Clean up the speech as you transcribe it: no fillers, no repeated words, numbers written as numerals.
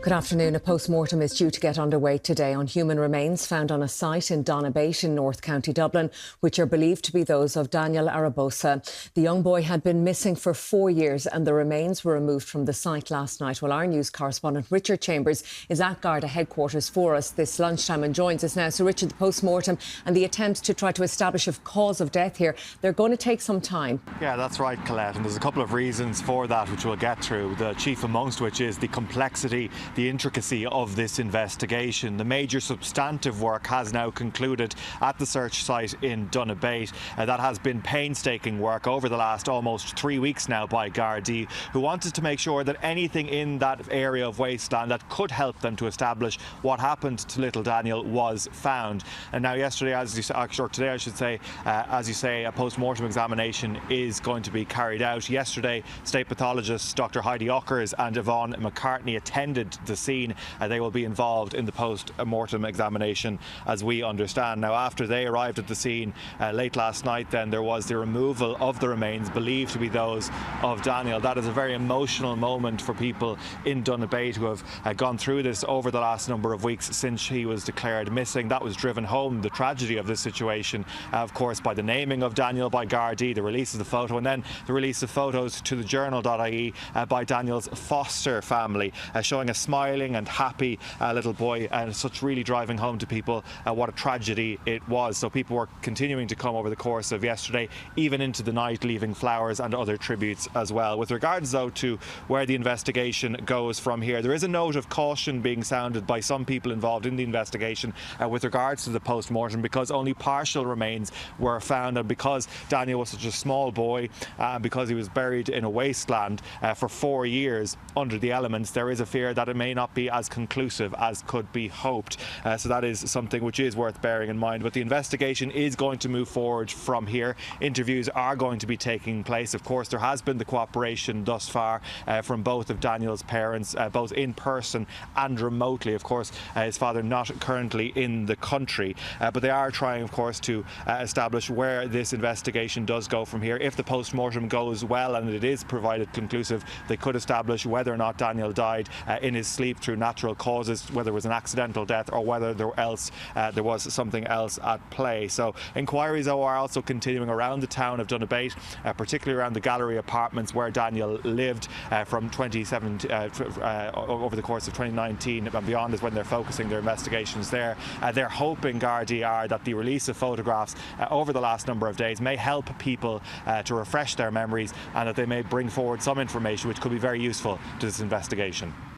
Good afternoon. A post-mortem is due to get underway today on human remains found on a site in Donabate in North County Dublin, which are believed to be those of Daniel Aruebose. The young boy had been missing for 4 years and the remains were removed from the site last night. Well, our news correspondent Richard Chambers is at Garda headquarters for us this lunchtime and joins us now. So Richard, the post-mortem and the attempt to try to establish a cause of death here, they're going to take some time. Yeah, that's right, Colette, and there's a couple of reasons for that which we'll get through, the chief amongst which is the complexity, the intricacy of this investigation. The major substantive work has now concluded at the search site in Donabate. That has been painstaking work over the last almost 3 weeks now by Gardaí, who wanted to make sure that anything in that area of wasteland that could help them to establish what happened to little Daniel was found. And now yesterday, or today I should say, as you say, a post-mortem examination is going to be carried out. Yesterday, state pathologists Dr. Heidi Ockers and Yvonne McCartney attended the scene. They will be involved in the post-mortem examination, as we understand. Now, after they arrived at the scene late last night, then there was the removal of the remains believed to be those of Daniel. That is a very emotional moment for people in Donabate who have gone through this over the last number of weeks since he was declared missing. That was driven home, the tragedy of this situation, of course, by the naming of Daniel by Gardaí, the release of the photo, and then the release of photos to the journal.ie by Daniel's foster family, showing a smiling and happy little boy, and such really driving home to people what a tragedy it was. So people were continuing to come over the course of yesterday, even into the night, leaving flowers and other tributes as well. With regards, though, to where the investigation goes from here, there is a note of caution being sounded by some people involved in the investigation with regards to the post-mortem, because only partial remains were found, and because Daniel was such a small boy, because he was buried in a wasteland for 4 years under the elements, there is a fear that it may not be as conclusive as could be hoped. So that is something which is worth bearing in mind. But the investigation is going to move forward from here. Interviews are going to be taking place. Of course, there has been the cooperation thus far from both of Daniel's parents, both in person and remotely. Of course, his father not currently in the country, but they are trying, of course, to establish where this investigation does go from here. If the post-mortem goes well and it is provided conclusive, they could establish whether or not Daniel died in his sleep through natural causes, whether it was an accidental death or whether there was something else at play. So inquiries, though, are also continuing around the town of Donabate, particularly around the Gallery apartments where Daniel lived from 2017 over the course of 2019 and beyond is when they're focusing their investigations there. They're hoping, Gardaí are, that the release of photographs over the last number of days may help people to refresh their memories, and that they may bring forward some information which could be very useful to this investigation.